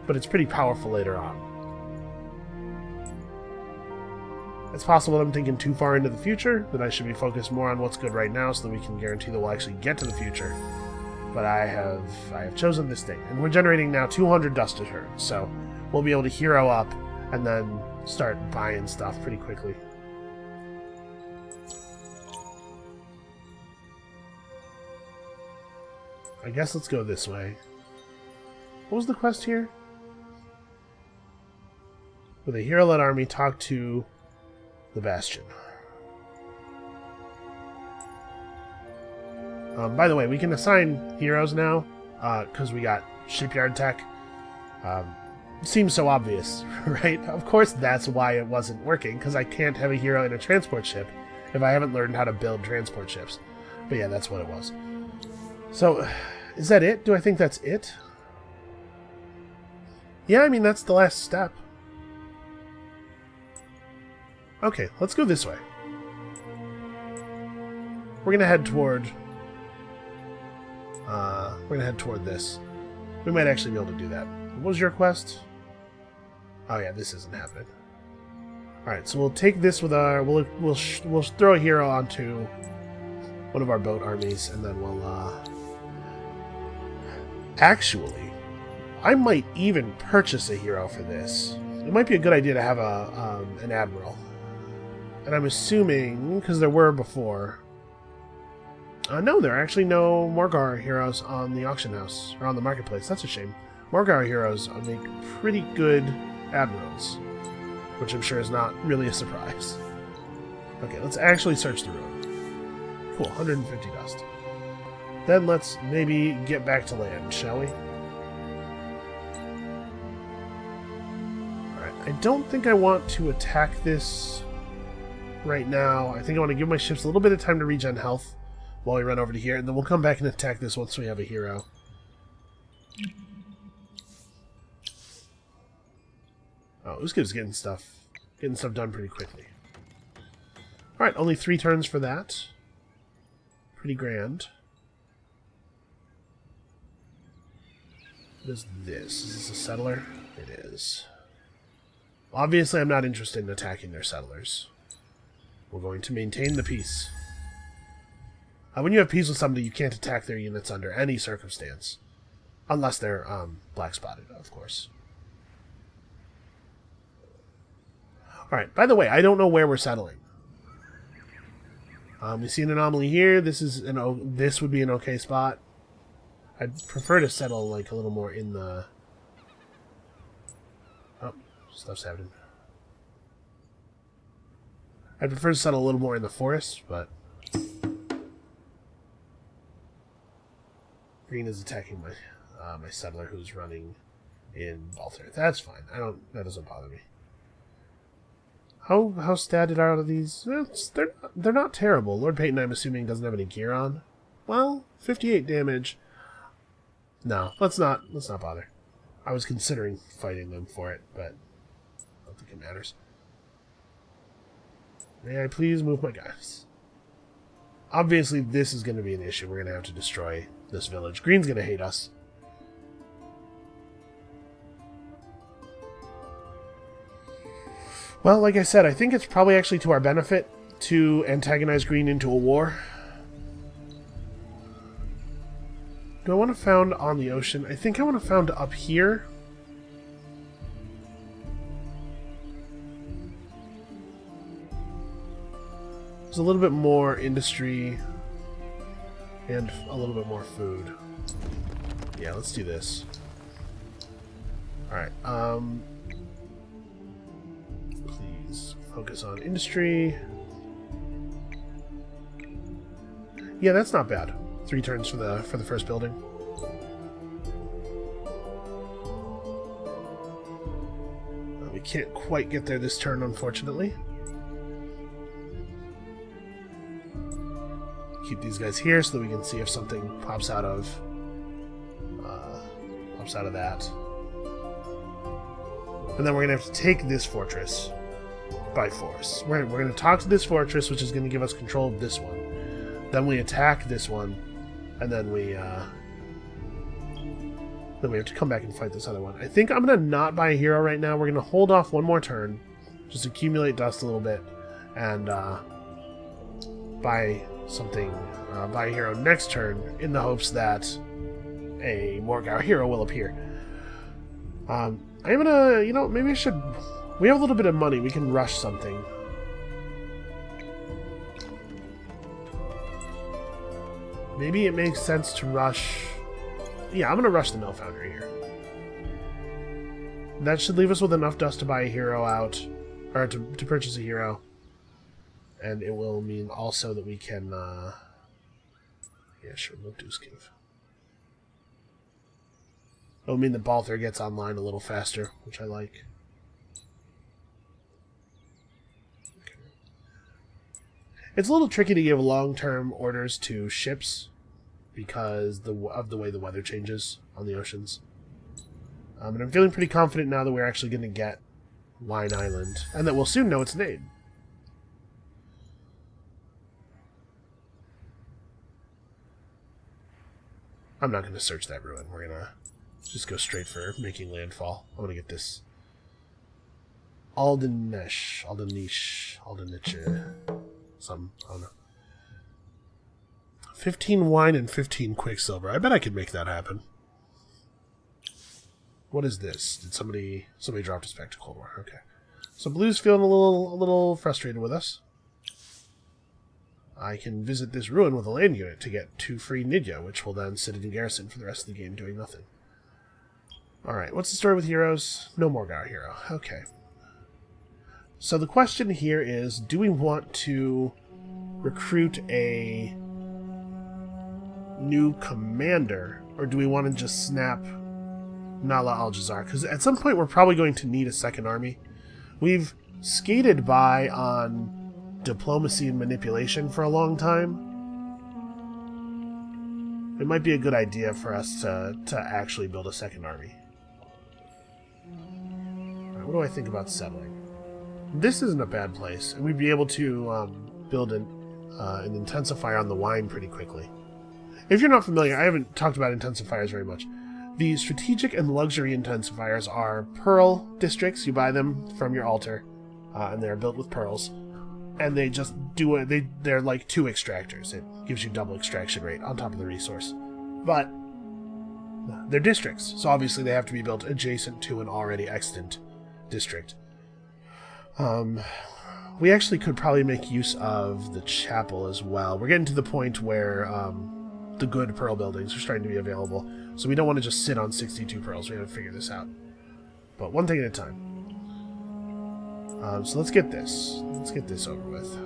but it's pretty powerful later on. It's possible that I'm thinking too far into the future, that I should be focused more on what's good right now so that we can guarantee that we'll actually get to the future. But I have chosen this thing, and we're generating now 200 dust a turn, so we'll be able to hero up and then start buying stuff pretty quickly. I guess let's go this way. What was the quest here? With a hero-led army, talk to the Bastion. By the way, we can assign heroes now, because we got shipyard tech. Seems so obvious, right? Of course that's why it wasn't working, because I can't have a hero in a transport ship if I haven't learned how to build transport ships. But yeah, that's what it was. So, is that it? Do I think that's it? Yeah, I mean, that's the last step. Okay, let's go this way. We're gonna head toward... this. We might actually be able to do that. What was your quest? Oh yeah, this isn't happening. Alright, so we'll take this with our... We'll throw a hero onto one of our boat armies, and then we'll... Actually, I might even purchase a hero for this. It might be a good idea to have an admiral. And I'm assuming, because there were before... no, there are actually no Morgar heroes on the auction house, or on the marketplace. That's a shame. Morgar heroes make pretty good admirals, which I'm sure is not really a surprise. Okay, let's actually search the ruin. Cool, 150 dust. Then let's maybe get back to land, shall we? Alright, I don't think I want to attack this right now. I think I want to give my ships a little bit of time to regen health while we run over to here, and then we'll come back and attack this once we have a hero. Oh, Uska's getting stuff done pretty quickly. Alright, only 3 turns for that. Pretty grand. What is this? Is this a settler? It is. Obviously, I'm not interested in attacking their settlers. We're going to maintain the peace. When you have peace with somebody, you can't attack their units under any circumstance. Unless they're black-spotted, of course. Alright, by the way, I don't know where we're settling. We see an anomaly here. This would be an okay spot. I'd prefer to settle like a little more in the... Oh, stuff's happening. I'd prefer to settle a little more in the forest, but... Green is attacking my settler who's running in Balther. That's fine. That doesn't bother me. How statted are these? They're not terrible. Lord Peyton, I'm assuming, doesn't have any gear on. Well, 58 damage. No, let's not bother. I was considering fighting them for it, but don't think it matters. May I please move my guys? Obviously, this is going to be an issue. We're going to have to destroy this village. Green's going to hate us. Well, like I said, I think it's probably actually to our benefit to antagonize Green into a war. Do I want to found on the ocean? I think I want to found up here. There's a little bit more industry and a little bit more food. Yeah, let's do this. Alright, please focus on industry. Yeah, that's not bad. 3 turns for the first building. We can't quite get there this turn, unfortunately. Keep these guys here so that we can see if something pops out of that. And then we're gonna have to take this fortress by force. We're gonna talk to this fortress, which is gonna give us control of this one. Then we attack this one, and then we have to come back and fight this other one. I think I'm gonna not buy a hero right now. We're gonna hold off one more turn, just accumulate dust a little bit, and buy something, buy a hero next turn in the hopes that a Morgau hero will appear. I'm gonna, maybe I should. We have a little bit of money. We can rush something. Maybe it makes sense to rush. Yeah, I'm gonna rush the Mill Foundry here. That should leave us with enough dust to buy a hero out, or to purchase a hero. And it will mean also that we can, yeah, sure, we'll do Skiv. It'll mean that Balther gets online a little faster, which I like. Okay. It's a little tricky to give long-term orders to ships because of the way the weather changes on the oceans. And I'm feeling pretty confident now that we're actually going to get Wine Island, and that we'll soon know its name. I'm not going to search that ruin. We're going to just go straight for making landfall. I'm going to get this Aldenish, some, I don't know. 15 wine and 15 quicksilver. I bet I could make that happen. What is this? Did somebody dropped us back to Cold War? Okay. So Blue's feeling a little frustrated with us. I can visit this ruin with a land unit to get 2 free Nidya, which will then sit in garrison for the rest of the game doing nothing. Alright, what's the story with heroes? No Morgau hero. Okay. So the question here is, do we want to recruit a new commander, or do we want to just snap Nala Al-Jazar? Because at some point we're probably going to need a second army. We've skated by on diplomacy and manipulation for a long time. It might be a good idea for us to actually build a second army. Right, what do I think about settling? This isn't a bad place, and we'd be able to build an intensifier on the wine pretty quickly. If you're not familiar, I haven't talked about intensifiers very much. The strategic and luxury intensifiers are pearl districts. You buy them from your altar, and they're built with pearls. And they just do they're like 2 extractors. It gives you double extraction rate on top of the resource. But they're districts, so obviously they have to be built adjacent to an already extant district. We actually could probably make use of the chapel as well. We're getting to the point where the good pearl buildings are starting to be available, so we don't want to just sit on 62 pearls. We have to figure this out. But one thing at a time. So let's get this. Let's get this over with.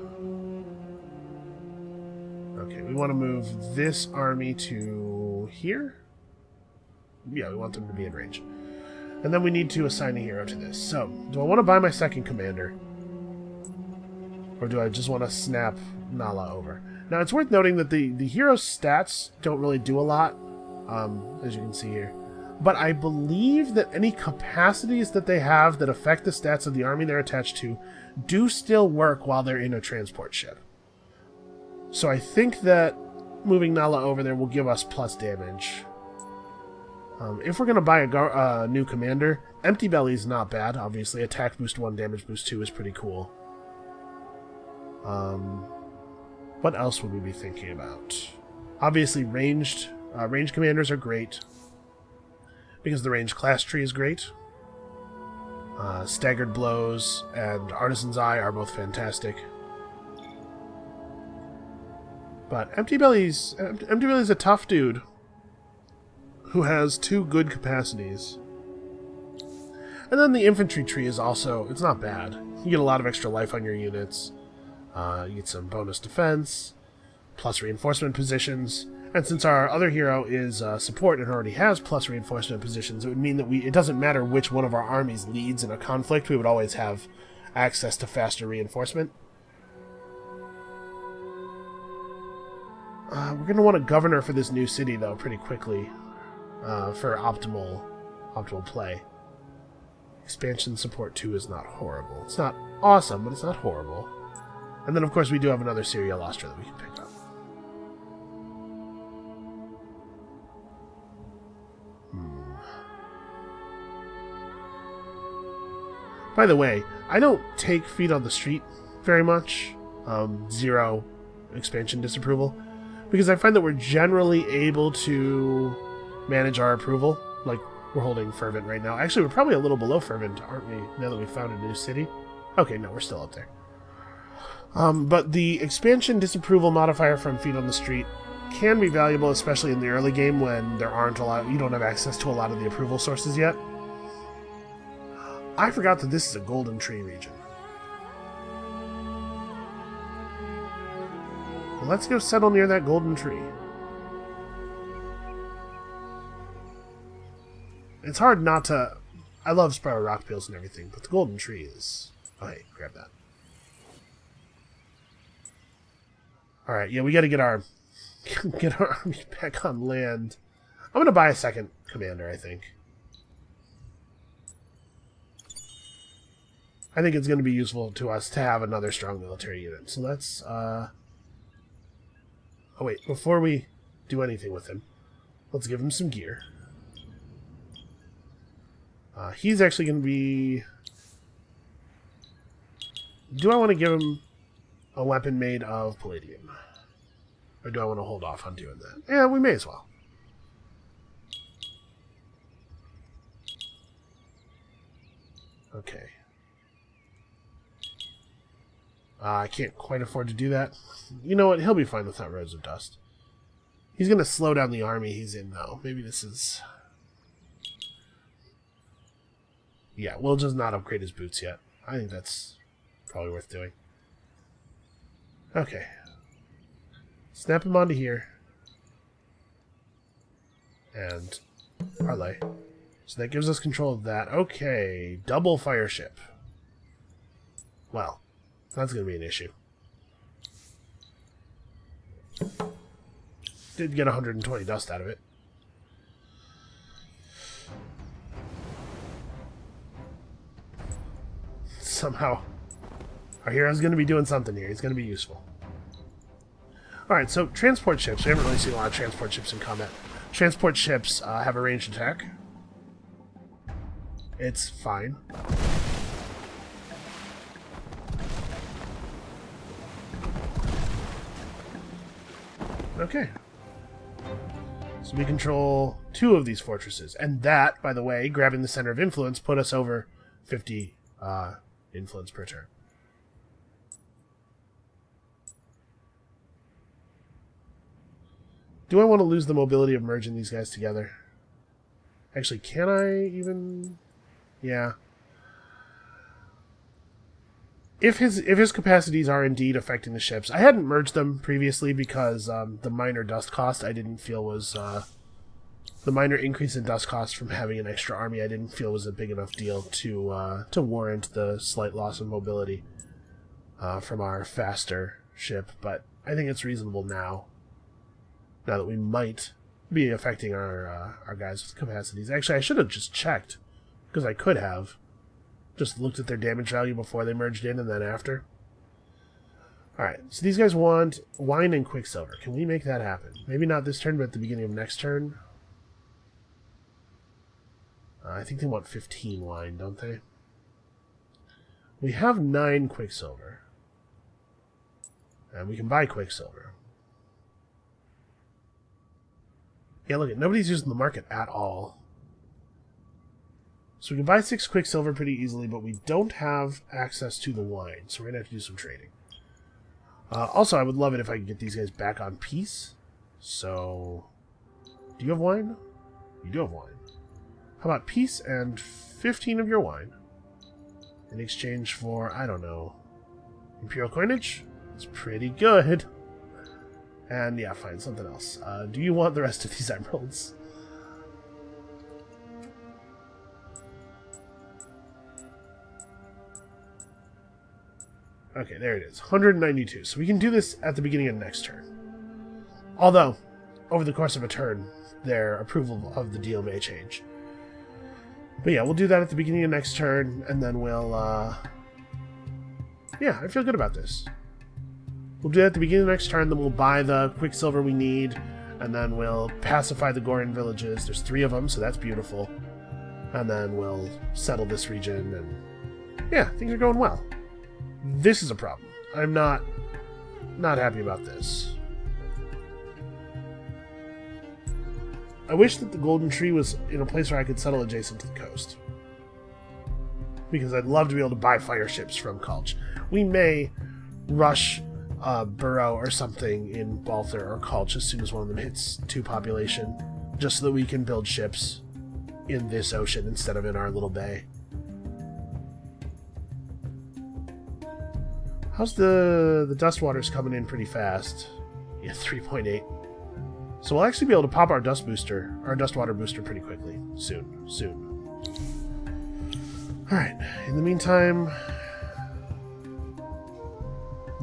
Okay, we want to move this army to here. Yeah, we want them to be in range. And then we need to assign a hero to this. So, do I want to buy my second commander? Or do I just want to snap Nala over? Now, it's worth noting that the hero's stats don't really do a lot, as you can see here. but I believe that any capacities that they have that affect the stats of the army they're attached to do still work while they're in a transport ship. So I think that moving Nala over there will give us plus damage. If we're going to buy a new commander, Empty Belly's not bad, obviously. Attack boost 1, damage boost 2 is pretty cool. What else would we be thinking about? Obviously, ranged commanders are great, because the ranged class tree is great. Staggered Blows and Artisan's Eye are both fantastic. But Empty Belly's a tough dude who has 2 good capacities. And then the infantry tree is also, it's not bad. You get a lot of extra life on your units. You get some bonus defense, plus reinforcement positions. And since our other hero is support and already has plus reinforcement positions, it would mean that it doesn't matter which one of our armies leads in a conflict, we would always have access to faster reinforcement. We're going to want a governor for this new city, though, pretty quickly, for optimal play. Expansion support 2 is not horrible. It's not awesome, but it's not horrible. And then, of course, we do have another Serial Astra that we can pick up. By the way, I don't take Feet on the Street very much. 0 expansion disapproval. Because I find that we're generally able to manage our approval. Like, we're holding Fervent right now. Actually, we're probably a little below Fervent, aren't we, now that we found a new city? Okay, no, we're still up there. But the expansion disapproval modifier from Feet on the Street can be valuable, especially in the early game when there aren't a lot, you don't have access to a lot of the approval sources yet. I forgot that this is a Golden Tree region. Well, let's go settle near that Golden Tree. It's hard not to... I love Spiral Rock Peels and everything, but the Golden Tree is... Oh, hey, grab that. Alright, yeah, we gotta get our army back on land. I'm gonna buy a second commander, I think. I think it's gonna be useful to us to have another strong military unit. So let's, Oh wait, before we do anything with him, let's give him some gear. He's actually gonna be... Do I want to give him a weapon made of palladium? Or do I want to hold off on doing that? Yeah, we may as well. Okay. I can't quite afford to do that. You know what? He'll be fine without Roads of Dust. He's going to slow down the army he's in, though. Maybe this is... Yeah, we'll just not upgrade his boots yet. I think that's probably worth doing. Okay. Snap him onto here. And parlay. So that gives us control of that. Okay, double fire ship. Well, that's going to be an issue. Did get 120 dust out of it. Somehow, our hero's going to be doing something here. He's going to be useful. Alright, so transport ships. We haven't really seen a lot of transport ships in combat. Transport ships have a ranged attack. It's fine. Okay. So we control 2 of these fortresses. And that, by the way, grabbing the center of influence, put us over 50 influence per turn. Do I want to lose the mobility of merging these guys together? Actually, can I even... Yeah. If his capacities are indeed affecting the ships, I hadn't merged them previously because the minor dust cost I didn't feel was the minor increase in dust cost from having an extra army I didn't feel was a big enough deal to warrant the slight loss of mobility from our faster ship. But I think it's reasonable now that we might be affecting our guys with capacities. Actually, I should have just checked, because I could have just looked at their damage value before they merged in and then after. Alright, so these guys want wine and quicksilver. Can we make that happen? Maybe not this turn, but at the beginning of next turn. I think they want 15 wine, don't they? We have 9 quicksilver. And we can buy quicksilver. Yeah, look, nobody's using the market at all. So we can buy 6 quicksilver pretty easily, but we don't have access to the wine, so we're going to have to do some trading. Also, I would love it if I could get these guys back on peace. So, do you have wine? You do have wine. How about peace and 15 of your wine in exchange for, I don't know, imperial coinage? It's pretty good. And yeah, fine, something else. Do you want the rest of these emeralds? Okay, there it is. 192. So we can do this at the beginning of next turn. Although, over the course of a turn, their approval of the deal may change. But yeah, we'll do that at the beginning of next turn, and then we'll, yeah, I feel good about this. We'll do that at the beginning of next turn, then we'll buy the quicksilver we need, and then we'll pacify the Gorin villages. There's 3 of them, so that's beautiful. And then we'll settle this region, and yeah, things are going well. This is a problem. I'm not happy about this. I wish that the Golden Tree was in a place where I could settle adjacent to the coast. Because I'd love to be able to buy fire ships from Kulch. We may rush Burrow or something in Balther or Kulch as soon as one of them hits 2 population, just so that we can build ships in this ocean instead of in our little bay. How's the dust waters coming in pretty fast? Yeah, 3.8. So we'll actually be able to pop our dust water booster pretty quickly. Soon. Alright, in the meantime...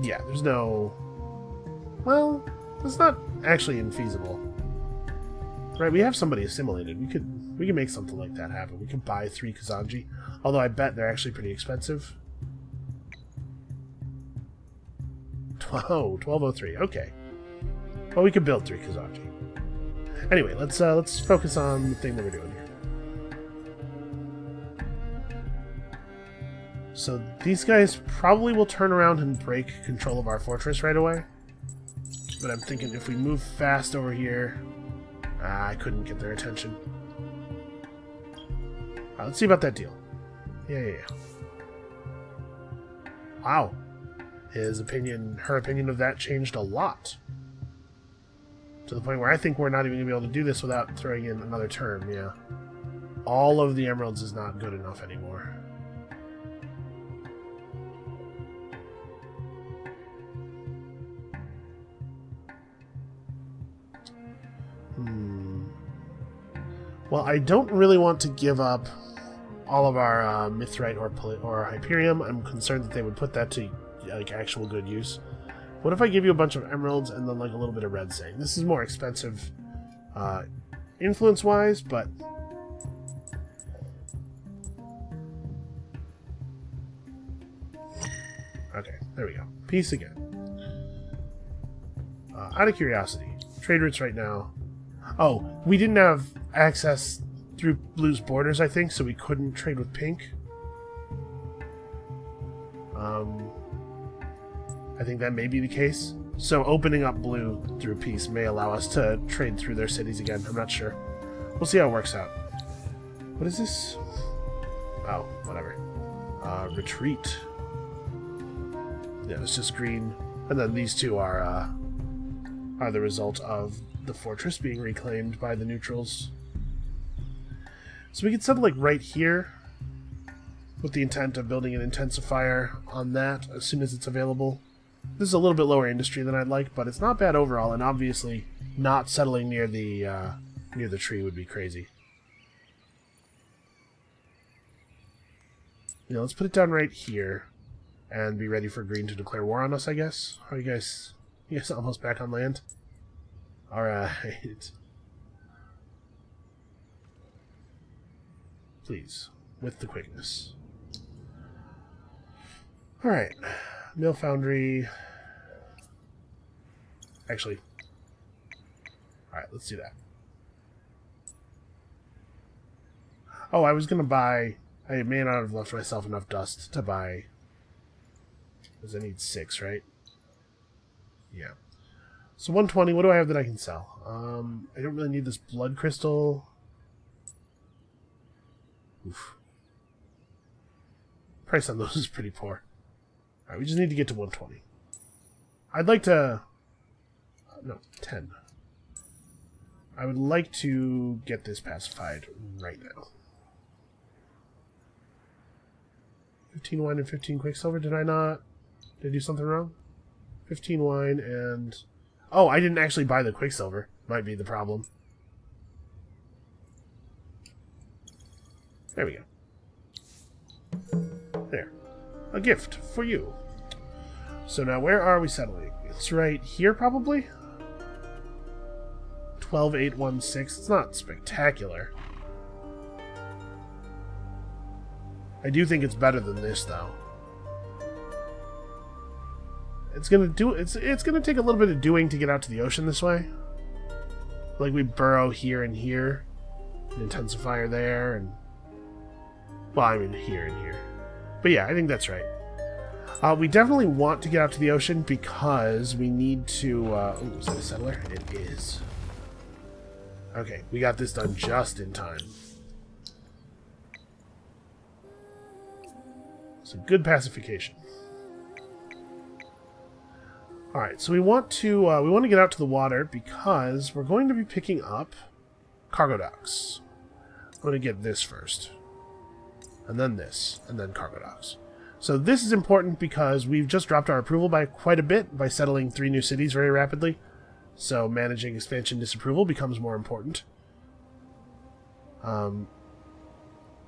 Yeah, there's no... Well, it's not actually infeasible. Right, we have somebody assimilated. We could make something like that happen. We could buy 3 Kazanji. Although I bet they're actually pretty expensive. Oh, 1203. Okay. Well, we could build 3 Kazanji. Anyway, let's focus on the thing that we're doing here. So these guys probably will turn around and break control of our fortress right away. But I'm thinking if we move fast over here... I couldn't get their attention. Alright, let's see about that deal. Yeah. Wow. Her opinion of that changed a lot. To the point where I think we're not even going to be able to do this without throwing in another turn, yeah. All of the emeralds is not good enough anymore. Well, I don't really want to give up all of our Mithrite or Hyperium. I'm concerned that they would put that to like actual good use. What if I give you a bunch of emeralds and then like a little bit of red sand? This is more expensive influence-wise, but... Okay, there we go. Peace again. Out of curiosity, trade routes right now... Oh, we didn't have access through Blue's borders, I think, so we couldn't trade with Pink. I think that may be the case. So opening up Blue through Peace may allow us to trade through their cities again. I'm not sure. We'll see how it works out. What is this? Oh, whatever. Retreat. Yeah, it's just green. And then these 2 are the result of the fortress being reclaimed by the neutrals. So we could settle like right here with the intent of building an intensifier on that as soon as it's available. This is a little bit lower industry than I'd like, but it's not bad overall, and obviously not settling near the tree would be crazy. Yeah, let's put it down right here and be ready for green to declare war on us, I guess. Are you guys almost back on land? Alright. Please. With the quickness. Alright. Mill Foundry. Actually. Alright, let's do that. Oh, I was going to buy... I may not have left myself enough dust to buy... Because I need 6, right? Yeah. So 120, what do I have that I can sell? I don't really need this blood crystal. Oof. Price on those is pretty poor. Alright, we just need to get to 120. I'd like to... no, 10. I would like to get this pacified right now. 15 wine and 15 quicksilver. Did I not... Did I do something wrong? 15 wine and... Oh, I didn't actually buy the quicksilver. Might be the problem. There we go. There. A gift for you. So now where are we settling? It's right here, probably? 12816. It's not spectacular. I do think it's better than this, though. It's gonna take a little bit of doing to get out to the ocean this way. Like we burrow here and here, an intensifier there, and well, I mean here and here. But yeah, I think that's right. We definitely want to get out to the ocean because we need to. Oh, is that a settler? It is. Okay, we got this done just in time. It's a good pacification. Alright, so we want to get out to the water because we're going to be picking up cargo docks. I'm going to get this first. And then this. And then cargo docks. So this is important because we've just dropped our approval by quite a bit by settling 3 new cities very rapidly. So managing expansion disapproval becomes more important. And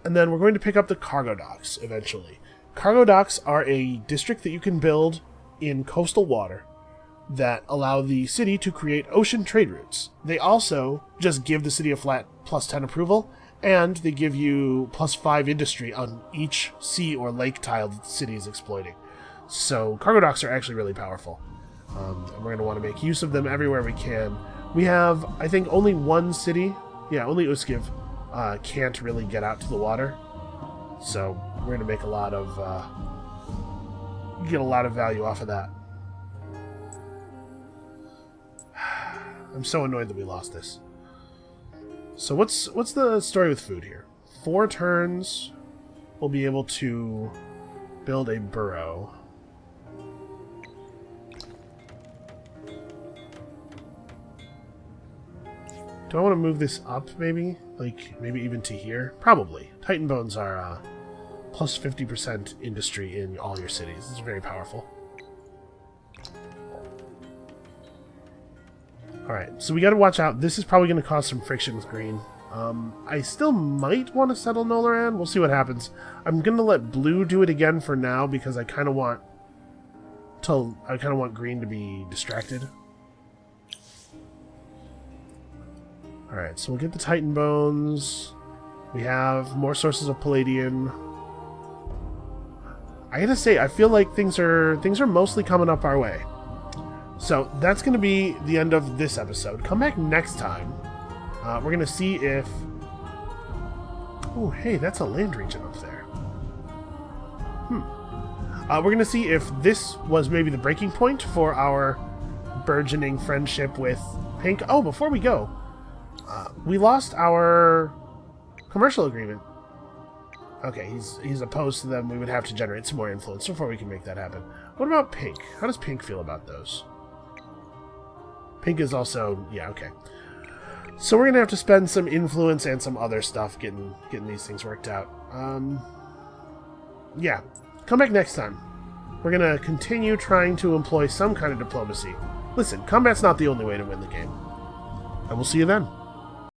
then we're going to pick up the cargo docks eventually. Cargo docks are a district that you can build in coastal water that allow the city to create ocean trade routes. They also just give the city a flat +10 approval, and they give you +5 industry on each sea or lake tile that the city is exploiting. So cargo docks are actually really powerful. And we're going to want to make use of them everywhere we can. We have, I think, only one city. Yeah, only Uskiv can't really get out to the water. So we're going to make a lot of get a lot of value off of that. I'm so annoyed that we lost this. So what's the story with food here? 4 turns, we'll be able to build a burrow. Do I want to move this up, maybe? Like, maybe even to here? Probably. Titan Bones are plus 50% industry in all your cities. It's very powerful. Alright, so we gotta watch out. This is probably going to cause some friction with green. I still might want to settle Nolaran. We'll see what happens. I'm going to let blue do it again for now because I kind of want green to be distracted. Alright, so we'll get the Titan Bones. We have more sources of Palladian. I gotta say, I feel like things are mostly coming up our way. So that's going to be the end of this episode. Come back next time. We're going to see if... Oh, hey, that's a land region up there. We're going to see if this was maybe the breaking point for our burgeoning friendship with Pink. Oh, before we go, we lost our commercial agreement. Okay, he's opposed to them. We would have to generate some more influence before we can make that happen. What about Pink? How does Pink feel about those? Pink is also... Yeah, okay. So we're going to have to spend some influence and some other stuff getting these things worked out. Yeah. Come back next time. We're going to continue trying to employ some kind of diplomacy. Listen, combat's not the only way to win the game. And we'll see you then.